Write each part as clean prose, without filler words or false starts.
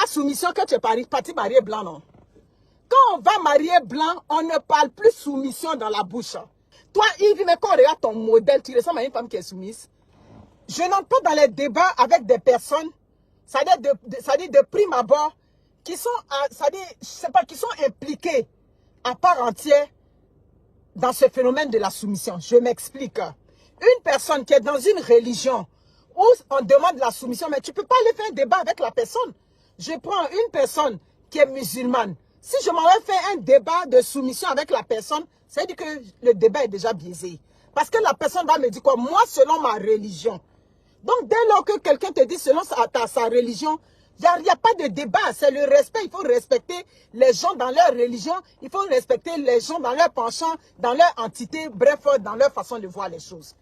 soumission que tu es parti marier blanc, non? Quand on va marier blanc, on ne parle plus soumission dans la bouche. Toi, Yves, mais quand on regarde ton modèle, tu ressembles à une femme qui est soumise. Je n'entre pas dans les débats avec des personnes, ça dit de prime abord, qui sont, qui sont impliquées à part entière dans ce phénomène de la soumission. Je m'explique. Une personne qui est dans une religion où on demande la soumission, mais tu ne peux pas aller faire un débat avec la personne. Je prends une personne qui est musulmane. Si je m'en vais faire un débat de soumission avec la personne, ça veut dire que le débat est déjà biaisé. Parce que la personne va me dire quoi? Moi, selon ma religion. Donc, dès lors que quelqu'un te dit selon sa religion, il n'y a pas de débat. C'est le respect. Il faut respecter les gens dans leur religion. Il faut respecter les gens dans leur penchant, dans leur entité, bref, dans leur façon de voir les choses.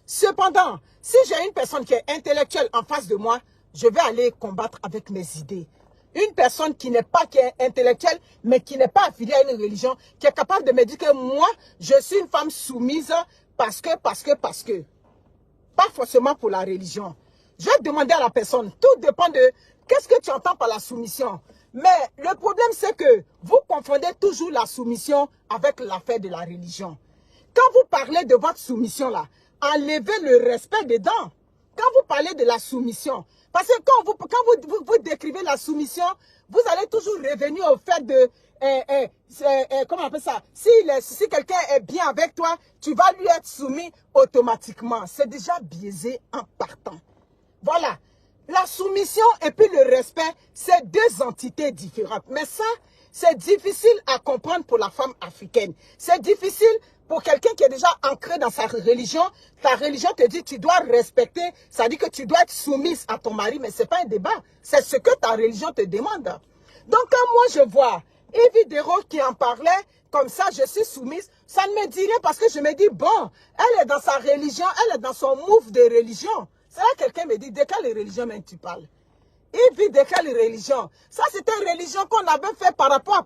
Cependant, si j'ai une personne qui est intellectuelle en face de moi, je vais aller combattre avec mes idées. Une personne qui n'est pas, qui est intellectuelle, mais qui n'est pas affiliée à une religion, qui est capable de me dire que moi, je suis une femme soumise parce que. Pas forcément pour la religion. Je vais demander à la personne, tout dépend de qu'est-ce que tu entends par la soumission. Mais le problème, c'est que vous confondez toujours la soumission avec l'affaire de la religion. Quand vous parlez de votre soumission, là, enlevez le respect dedans. Quand vous parlez de la soumission, parce que quand vous décrivez la soumission, vous allez toujours revenir au fait de, comment on appelle ça, si quelqu'un est bien avec toi, tu vas lui être soumis automatiquement. C'est déjà biaisé en partant. Voilà. La soumission et puis le respect, c'est deux entités différentes. Mais ça, c'est difficile à comprendre pour la femme africaine. C'est difficile pour quelqu'un qui est déjà ancré dans sa religion. Ta religion te dit tu dois respecter, ça dit que tu dois être soumise à ton mari, mais ce n'est pas un débat. C'est ce que ta religion te demande. Donc quand moi je vois Yves Dero qui en parlait, comme ça je suis soumise, ça ne me dit rien parce que je me dis bon, elle est dans sa religion, elle est dans son move de religion. C'est là que quelqu'un me dit, de quelle religion même tu parles? Il vit de quelle religion? Ça, c'est une religion qu'on avait fait par rapport.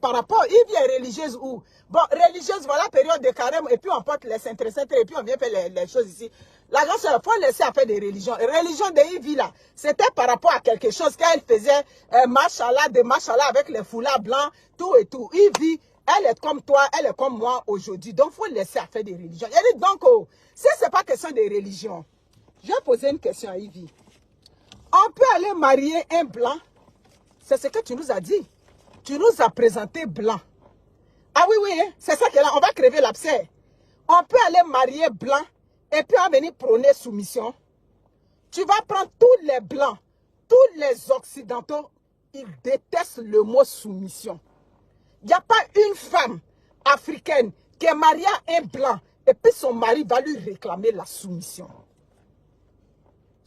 Il vit religieuse où? Bon, religieuse, voilà, période de carême, et puis on porte les cintres, et puis on vient faire les choses ici. La grâce, il faut laisser à faire des religions. Religion de Yves, là, c'était par rapport à quelque chose qu'elle faisait, des machallah avec les foulards blancs, tout et tout. Yves, elle est comme toi, elle est comme moi aujourd'hui. Donc, il faut laisser à faire des religions. Elle dit donc, oh, si ce n'est pas question de religion, je vais poser une question à Yves. On peut aller marier un blanc. C'est ce que tu nous as dit. Tu nous as présenté blanc. Ah oui, hein, c'est ça que là, on va crever l'abcès. On peut aller marier blanc et puis on va venir prôner soumission. Tu vas prendre tous les blancs, tous les occidentaux, ils détestent le mot soumission. Il n'y a pas une femme africaine qui est mariée à un blanc et puis son mari va lui réclamer la soumission.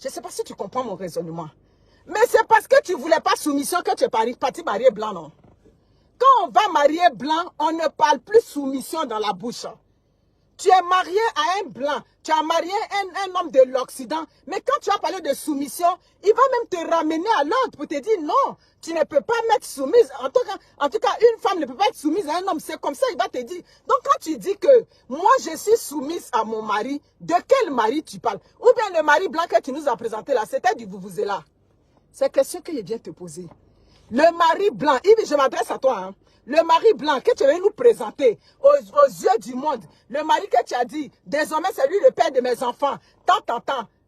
Je ne sais pas si tu comprends mon raisonnement. Mais c'est parce que tu ne voulais pas soumission que tu es parti marier blanc, non? Quand on va marier blanc, on ne parle plus soumission dans la bouche. Tu es marié à un blanc, tu as marié un homme de l'Occident, mais quand tu as parlé de soumission, il va même te ramener à l'ordre pour te dire non, tu ne peux pas m'être soumise. En tout cas, une femme ne peut pas être soumise à un homme, c'est comme ça, il va te dire. Donc quand tu dis que moi je suis soumise à mon mari, de quel mari tu parles? Ou bien le mari blanc que tu nous as présenté là, c'était du vuvuzela. C'est la question que je viens te poser. Le mari blanc, Yves, je m'adresse à toi, hein. Le mari blanc que tu viens nous présenter aux yeux du monde, le mari que tu as dit, désormais c'est lui le père de mes enfants, tant.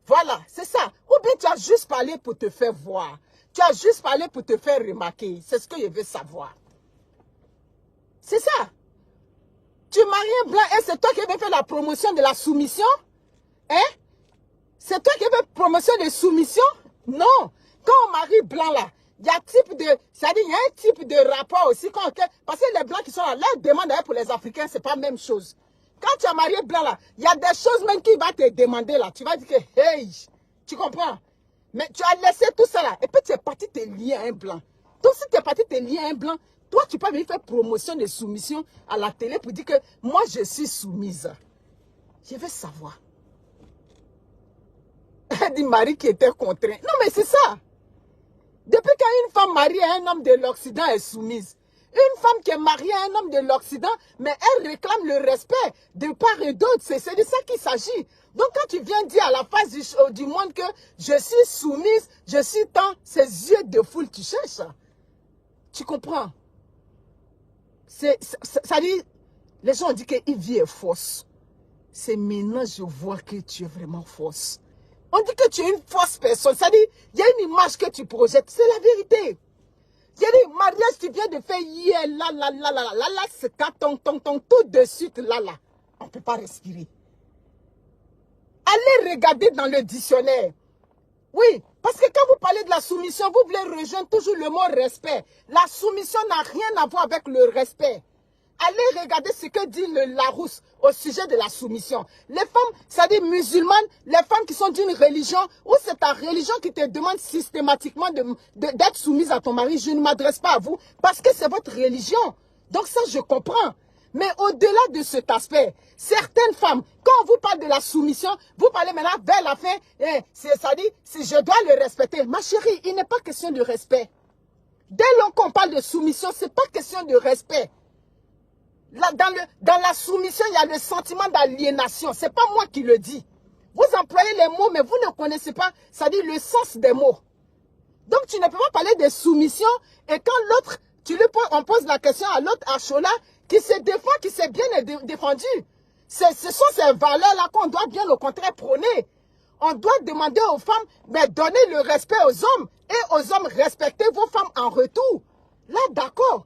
Voilà, c'est ça. Ou bien tu as juste parlé pour te faire voir. Tu as juste parlé pour te faire remarquer. C'est ce que je veux savoir. C'est ça. Tu maries un blanc et c'est toi qui veux faire la promotion de la soumission? Hein? C'est toi qui veux promotion de soumission? Non. Quand on marie blanc là, il y a un type de rapport aussi. Parce que les blancs qui sont là, leur demande pour les Africains, c'est pas la même chose. Quand tu as marié blanc là, il y a des choses même qu'il va te demander là. Tu vas dire que, hey, tu comprends? Mais tu as laissé tout ça là. Et puis tu es parti te lier à un blanc. Donc si tu es parti te lier à un blanc, toi tu peux venir faire promotion de soumission à la télé pour dire que moi je suis soumise. Je veux savoir. Elle dit Marie qui était contrainte. Non mais c'est ça. Depuis qu'une femme mariée à un homme de l'Occident est soumise, une femme qui est mariée à un homme de l'Occident, mais elle réclame le respect de part et d'autre. C'est de ça qu'il s'agit. Donc quand tu viens dire à la face du monde que je suis soumise, je suis tant, ces yeux de foule tu cherches. tu comprends? Ça dit, les gens ont dit que Yvi est fausse. C'est maintenant je vois que tu es vraiment fausse. On dit que tu es une fausse personne. Ça dit, il y a une image que tu projettes. C'est la vérité. Il y a des mariages que tu viens de faire hier, là, c'est tout de suite, là. On ne peut pas respirer. Allez regarder dans le dictionnaire. Oui, parce que quand vous parlez de la soumission, vous voulez rejoindre toujours le mot respect. La soumission n'a rien à voir avec le respect. Allez regarder ce que dit le Larousse au sujet de la soumission. Les femmes, c'est-à-dire musulmanes, les femmes qui sont d'une religion, ou c'est ta religion qui te demande systématiquement d'être soumise à ton mari, je ne m'adresse pas à vous parce que c'est votre religion. Donc ça, je comprends. Mais au-delà de cet aspect, certaines femmes, quand on vous parle de la soumission, vous parlez maintenant vers la fin, ça dit, si je dois le respecter. Ma chérie, il n'est pas question de respect. Dès lors qu'on parle de soumission, ce n'est pas question de respect. Là, dans la soumission, il y a le sentiment d'aliénation. Ce n'est pas moi qui le dis. Vous employez les mots, mais vous ne connaissez pas, ça dit le sens des mots. Donc, tu ne peux pas parler de soumission. Et quand l'autre, on pose la question à l'autre, à Chola, qui se défend, qui s'est bien défendu. Ce sont ces valeurs-là qu'on doit bien au contraire prôner. On doit demander aux femmes, mais donnez le respect aux hommes. Et aux hommes, respectez vos femmes en retour. Là, d'accord.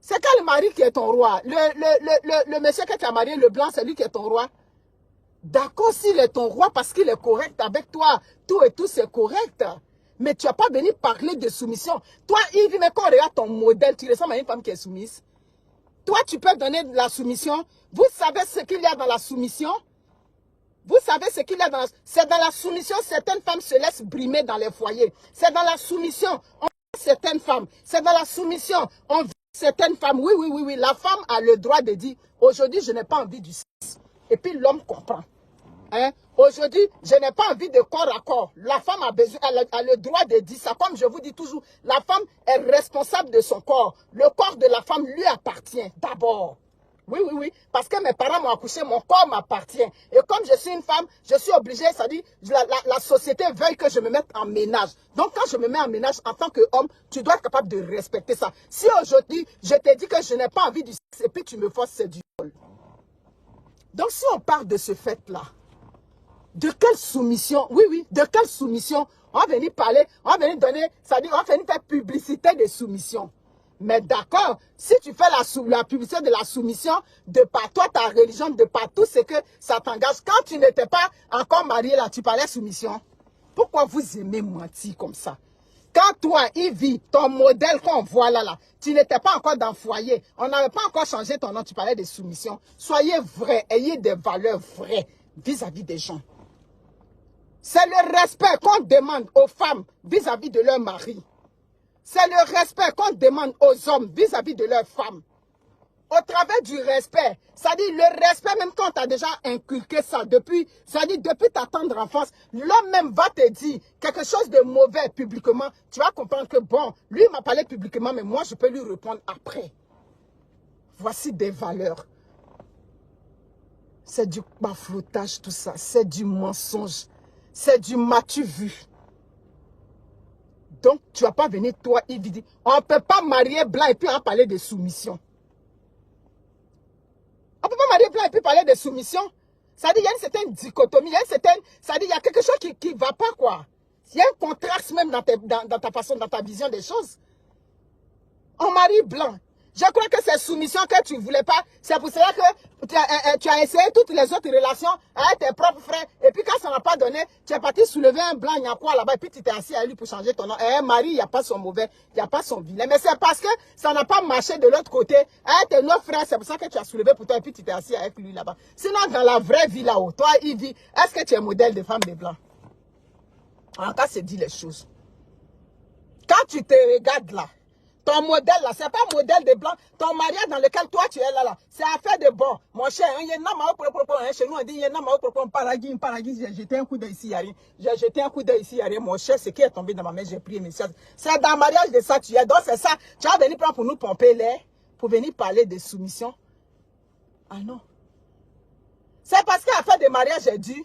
C'est quand le mari qui est ton roi. Le monsieur que tu as marié, le blanc, c'est lui qui est ton roi. D'accord, s'il est ton roi parce qu'il est correct avec toi, tout et tout, c'est correct. Mais tu n'as pas venu parler de soumission. Toi, Yves, mais quand on regarde ton modèle, tu ressembles à une femme qui est soumise. Toi, tu peux donner de la soumission. Vous savez ce qu'il y a dans la soumission? Vous savez ce qu'il y a dans la... C'est dans la soumission, certaines femmes se laissent brimer dans les foyers. C'est dans la soumission, on voit certaines femmes. C'est dans la soumission, on voit certaines femmes. Oui. La femme a le droit de dire, aujourd'hui, je n'ai pas envie du sexe. Et puis l'homme comprend. Hein? Aujourd'hui, je n'ai pas envie de corps à corps. La femme a besoin, elle a le droit de dire ça. Comme je vous dis toujours, la femme est responsable de son corps. Le corps de la femme lui appartient d'abord. Oui. Parce que mes parents m'ont accouché, mon corps m'appartient. Et comme je suis une femme, je suis obligée, ça dit, la société veuille que je me mette en ménage. Donc quand je me mets en ménage en tant qu'homme, tu dois être capable de respecter ça. Si aujourd'hui, je te dis que je n'ai pas envie du sexe et puis tu me forces, c'est du viol. Donc si on parle de ce fait-là, de quelle soumission? Oui, de quelle soumission? On va venir parler, on va venir donner, ça dit, on va venir faire publicité de soumission. Mais d'accord, si tu fais la publicité de la soumission, de par toi, ta religion, de par tout ce que ça t'engage, quand tu n'étais pas encore marié là, tu parlais soumission. Pourquoi vous aimez mentir comme ça? Quand toi, Yves, ton modèle qu'on voit là, tu n'étais pas encore dans le foyer, on n'avait pas encore changé ton nom, tu parlais de soumission. Soyez vrai, ayez des valeurs vraies vis-à-vis des gens. C'est le respect qu'on demande aux femmes vis-à-vis de leur mari. C'est le respect qu'on demande aux hommes vis-à-vis de leurs femmes. Au travers du respect, ça dit le respect, même quand tu as déjà inculqué ça depuis ta tendre enfance, l'homme même va te dire quelque chose de mauvais publiquement. Tu vas comprendre que bon, lui m'a parlé publiquement, mais moi je peux lui répondre après. Voici des valeurs. C'est du bafoutage tout ça, c'est du mensonge, c'est du m'as-tu vu. Donc, tu ne vas pas venir, toi, Yves, dire, on ne peut pas marier blanc et puis en parler de soumission. On ne peut pas marier blanc et puis parler de soumission. Ça dit, il y a une certaine dichotomie, ça dit, il y a quelque chose qui ne va pas, quoi. Il y a un contraste même dans ta façon, dans ta vision des choses. On marie blanc. Je crois que c'est soumission que tu ne voulais pas. C'est pour cela que tu as essayé toutes les autres relations avec tes propres frères. Et puis quand ça n'a pas donné, tu es parti soulever un blanc, il y a quoi là-bas. Et puis tu t'es assis à lui pour changer ton nom. Et Marie, il n'y a pas son mauvais, il n'y a pas son vilain. Mais c'est parce que ça n'a pas marché de l'autre côté. Avec tes 9 frères, c'est pour ça que tu as soulevé pour toi. Et puis tu t'es assis avec lui là-bas. Sinon, dans la vraie vie là-haut, toi, Yves, est-ce que tu es modèle de femme de blanc? En cas, c'est dit les choses. Quand tu te regardes là, ton modèle là, c'est pas un modèle de blanc. Ton mariage dans lequel toi tu es là, c'est affaire de bon. Mon cher, il y a un homme chez nous, on dit il y a un homme paragui, j'ai jeté un coup d'œil ici, il y a rien. J'ai jeté un coup d'œil ici, il y a rien. Mon cher, ce qui est tombé dans ma main, j'ai pris mes choses. C'est dans le mariage de ça tu es. Donc c'est ça. Tu vas venir prendre pour nous pomper l'air, pour venir parler de soumission. Ah non. C'est parce qu'à faire des mariages, j'ai dit.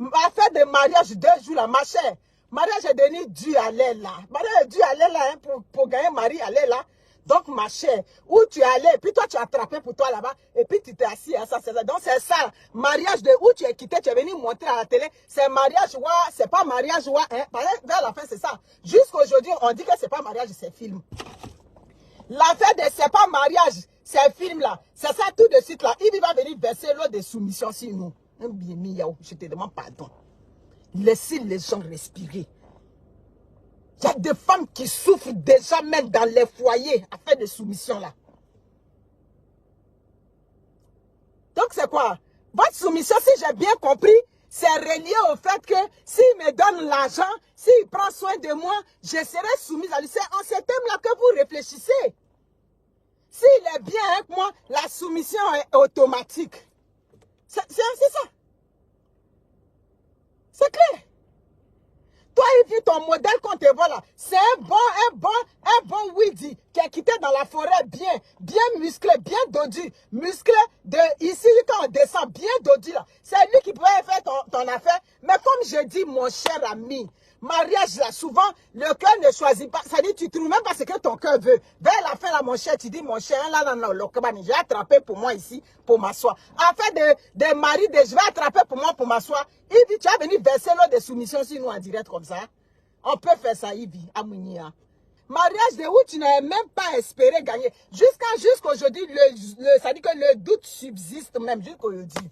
À faire des mariages 2 jours là, ma chère. Mariage est devenu dû à l'aile là. Mariage est dû à l'aile là, hein, pour gagner mari à l'aile là. Donc, ma chère, où tu es allé, puis toi, tu as attrapé pour toi là-bas, et puis tu t'es assis à ça, c'est ça. Donc, c'est ça, mariage de où tu es quitté, tu es venu montrer à la télé, c'est mariage, ouais, c'est pas mariage, ouais, hein. Vers la fin, c'est ça. Jusqu'aujourd'hui, on dit que c'est pas mariage, c'est film. L'affaire de c'est pas mariage, c'est film là. C'est ça tout de suite là. Il va venir verser l'eau de soumission sur nous. Je te demande pardon. Laissez les gens respirer. Il y a des femmes qui souffrent déjà même dans les foyers à faire des soumissions là. Donc c'est quoi? Votre soumission, si j'ai bien compris, c'est relié au fait que s'il me donne l'argent, s'il prend soin de moi, je serai soumise à lui. C'est en ce thème-là que vous réfléchissez. S'il est bien avec moi, la soumission est automatique. C'est ça. C'est clair. Toi, il vit ton modèle qu'on te voit là. C'est un bon Widi qui est quitté dans la forêt bien musclé, bien dodu. Musclé de ici quand on descend, bien dodu là. C'est lui qui pourrait faire ton affaire. Mais comme je dis, mon cher ami, mariage là, souvent, le cœur ne choisit pas. Ça dit, tu trouves même pas ce que ton cœur veut. Vers la fin là, mon cher, tu dis, mon cher, là, non, j'ai attrapé pour moi ici, pour m'asseoir. Afin de mari, je vais attraper pour moi, pour m'asseoir. Il dit, tu as venu verser l'eau de soumission sur nous en direct comme ça. On peut faire ça, Yves, à Mounia. Mariage de où tu n'avais même pas espéré gagner. Jusqu'aujourd'hui, ça dit que le doute subsiste même jusqu'aujourd'hui.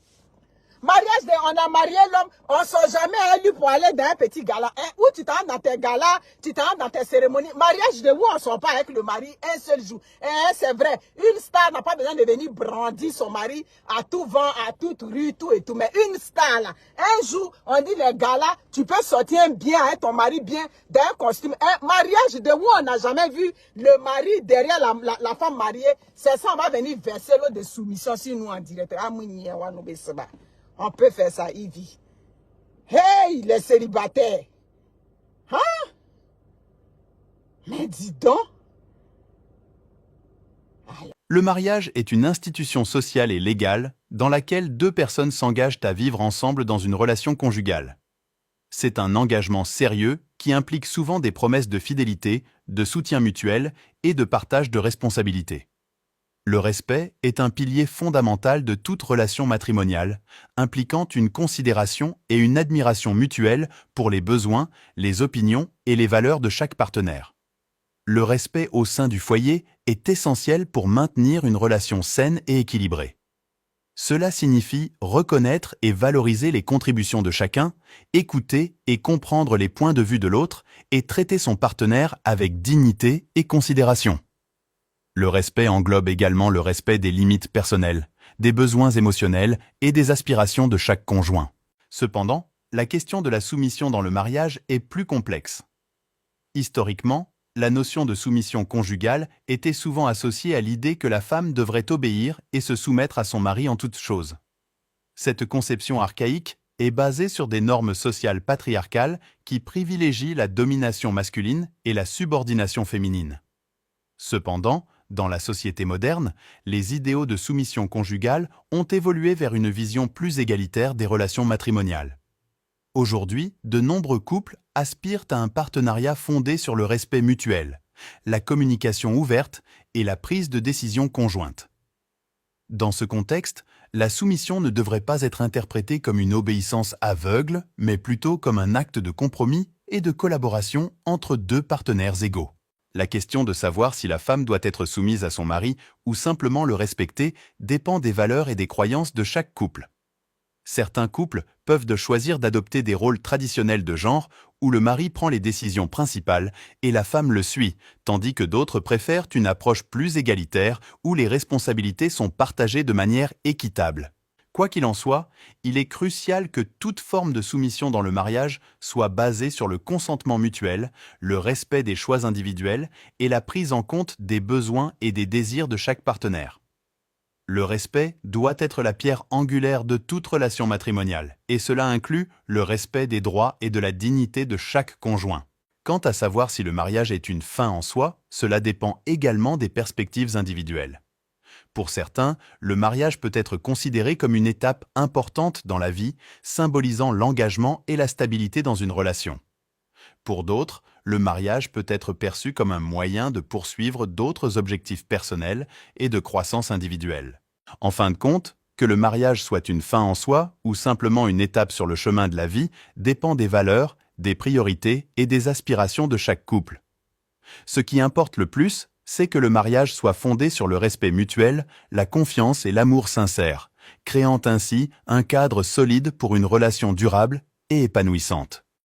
Mariage, on a marié l'homme, on ne s'est jamais élu pour aller dans un petit gala. Hein? Où tu t'en dans tes galas, tu t'en dans tes cérémonies. Mariage de où on ne sort pas avec le mari un seul jour. Hein, c'est vrai, une star n'a pas besoin de venir brandir son mari à tout vent, à toute rue, tout et tout. Mais une star là, un jour, on dit les galas, tu peux sortir bien avec ton mari bien dans un costume. Un mariage de où on n'a jamais vu le mari derrière la femme mariée. C'est ça, on va venir verser l'eau de soumission sur nous en direct. On peut faire ça, Ivy. Hey, les célibataires. Hein? Mais dis donc. Le mariage est une institution sociale et légale dans laquelle deux personnes s'engagent à vivre ensemble dans une relation conjugale. C'est un engagement sérieux qui implique souvent des promesses de fidélité, de soutien mutuel et de partage de responsabilités. Le respect est un pilier fondamental de toute relation matrimoniale, impliquant une considération et une admiration mutuelle pour les besoins, les opinions et les valeurs de chaque partenaire. Le respect au sein du foyer est essentiel pour maintenir une relation saine et équilibrée. Cela signifie reconnaître et valoriser les contributions de chacun, écouter et comprendre les points de vue de l'autre et traiter son partenaire avec dignité et considération. Le respect englobe également le respect des limites personnelles, des besoins émotionnels et des aspirations de chaque conjoint. Cependant, la question de la soumission dans le mariage est plus complexe. Historiquement, la notion de soumission conjugale était souvent associée à l'idée que la femme devrait obéir et se soumettre à son mari en toutes choses. Cette conception archaïque est basée sur des normes sociales patriarcales qui privilégient la domination masculine et la subordination féminine. Cependant, dans la société moderne, les idéaux de soumission conjugale ont évolué vers une vision plus égalitaire des relations matrimoniales. Aujourd'hui, de nombreux couples aspirent à un partenariat fondé sur le respect mutuel, la communication ouverte et la prise de décision conjointe. Dans ce contexte, la soumission ne devrait pas être interprétée comme une obéissance aveugle, mais plutôt comme un acte de compromis et de collaboration entre deux partenaires égaux. La question de savoir si la femme doit être soumise à son mari ou simplement le respecter dépend des valeurs et des croyances de chaque couple. Certains couples peuvent choisir d'adopter des rôles traditionnels de genre où le mari prend les décisions principales et la femme le suit, tandis que d'autres préfèrent une approche plus égalitaire où les responsabilités sont partagées de manière équitable. Quoi qu'il en soit, il est crucial que toute forme de soumission dans le mariage soit basée sur le consentement mutuel, le respect des choix individuels et la prise en compte des besoins et des désirs de chaque partenaire. Le respect doit être la pierre angulaire de toute relation matrimoniale, et cela inclut le respect des droits et de la dignité de chaque conjoint. Quant à savoir si le mariage est une fin en soi, cela dépend également des perspectives individuelles. Pour certains, le mariage peut être considéré comme une étape importante dans la vie, symbolisant l'engagement et la stabilité dans une relation. Pour d'autres, le mariage peut être perçu comme un moyen de poursuivre d'autres objectifs personnels et de croissance individuelle. En fin de compte, que le mariage soit une fin en soi ou simplement une étape sur le chemin de la vie dépend des valeurs, des priorités et des aspirations de chaque couple. Ce qui importe le plus, c'est que le mariage soit fondé sur le respect mutuel, la confiance et l'amour sincère, créant ainsi un cadre solide pour une relation durable et épanouissante.